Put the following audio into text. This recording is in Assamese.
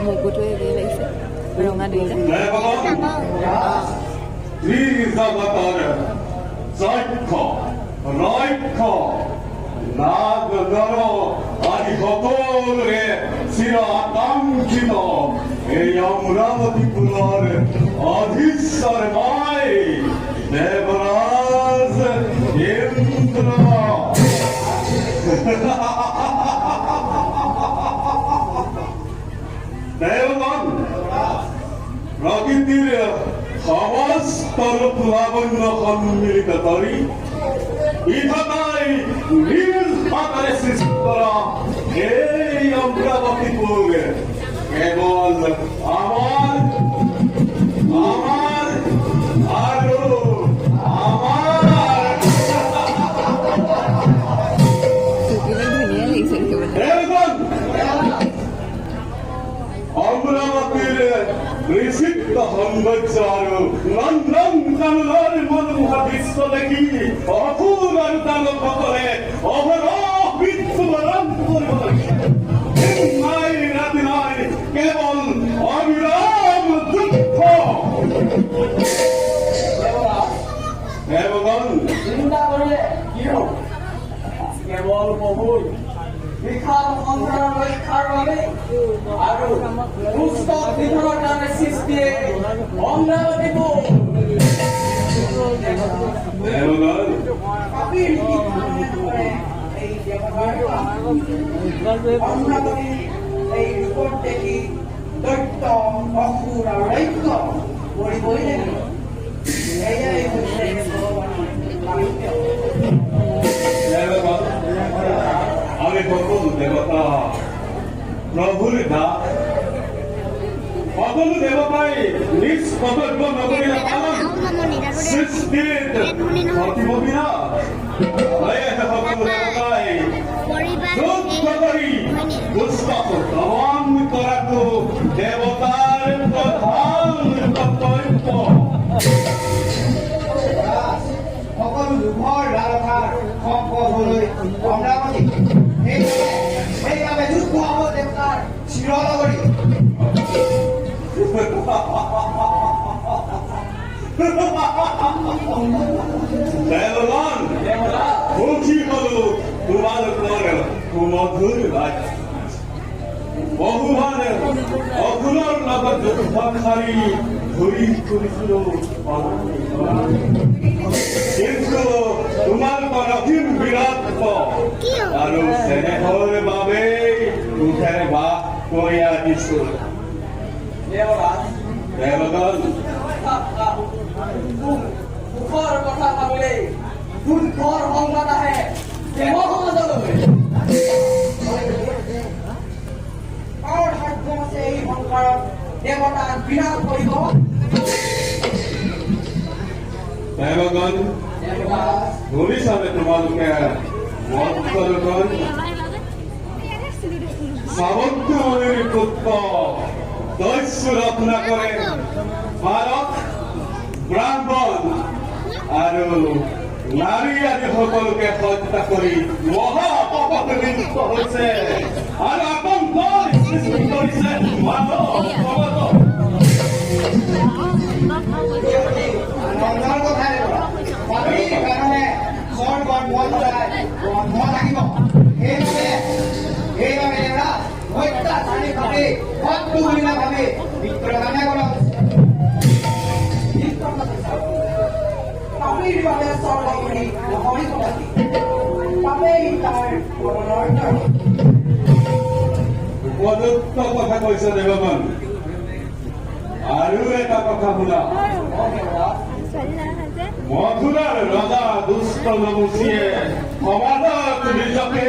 মগুটোৱে হেৰি লাগিছে ৰঙা দুইটা নাগ নর আদি সকলরে চির আকাঙ্ক্ষিত এই অমরাবতীপুর অধীশ্বর মাই দেবরাজ ইন্দ্র দেবগণ প্রকৃতির সমস্ত রূপ লাবণ্য সম্মিলিত করি বিধাতাই নিজ আকারে সৃষ্টি করা এই অমরাবতীপুর কেবল আমার আমার আরো আমার ধুনীয়া লাগিছে দেবগণ অমরাবতীর নিষিদ্ধ সৌন্দর্য আৰু নন্দন কাননৰ মনোমোহা দৃশ্য দেখি অসুৰ আৰু দানৱসকলে অহৰহ মৃত্যুবৰণ কৰিব লাগিছে নাই ৰাতি নাই কেৱল অবিৰাম যুদ্ধ দেৱগণ চিন্তা কৰিলে কি হ'ব কেৱল প্ৰভুৰ বিশাল সংসাৰৰ ৰক্ষাৰ বাবে আৰু দুষ্ট বিধানৰ কাৰণে সৃষ্টি অমৰাৱতীপুৰ দেৱগণ পাপীৰ এই অমৰাৱতী এই ৰূপত দেখি দৈত্য অসুৰ আৰু দৈত্য মৰিবই লাগিব এয়াই হৈছে দেৱগণ আমি সকলো দেৱতা প্ৰভুৰ দাস সকলো দেৱতাই নিজ কৰ্তব্য নকৰিলে পালন সৃষ্টিত ঘটিব বিনাশ সকলো দেৱতাই যুদ্ধ কৰি দুষ্টক দমন কৰাটো দেৱতাৰ প্ৰধান কৰ্তব্য সকলো লোভৰ লালসাৰ সম্পদলৈ অমৰাৱতী সেইবাবে যুদ্ধ হ'ব দেৱতাৰ চিৰনগৰী দেৱগণ সুখী হলো তোমালোকৰ সুমধুৰ বাক্য বহুমান অসুৰৰ লগত যুদ্ধ শাৰী ঘূৰি ফুৰিছিলো কিন্তু তোমালোকৰ অসীম বীৰত্ব আৰু স্নেহৰ বাবেই সুখেৰে বাস কৰি আহিছো দেৱগণ সুখৰ কথা ভাবিলেই দুৰ্ঘৰ সংবাদ আহে দেৱ সমাজলৈ কাৰ সাধ্য আছে এই সংসাৰত দেৱতাক বিনাশ কৰিব দেৱগণ ভৱিষ্যতে তোমালোকে মন্ত্ৰলোকন সামগ্ৰীৰ পুত্ৰ দস্যু ৰত্নাকৰে বালক ব্ৰাহ্মণ আৰু নাৰী আদি সকলোকে হত্যা কৰি মহা পাপত লিপ্ত হৈছে আৰু আতংকৰ সৃষ্টি কৰিছে মানৱ সমাজত মনৰ কথাই পাপীৰ কাৰণে স্বৰ্গত বন্ধ লাগিব সেইবাবে দেৱৰা অত্যাচাৰী ভাবে শত্ৰু বুলি নাভাবে মিত্ৰৰ কাৰণে কৰা পাপীৰ বাবে স্বৰ্গ বুলি নহয় কথাটি পাপেই তাৰ মনৰ উপযুক্ত কথা কৈছে দেৱগণ আৰু এটা কথা শুনা মথুৰাৰ ৰজা দুষ্ট নমুচিয়ে সমাজত নিজকে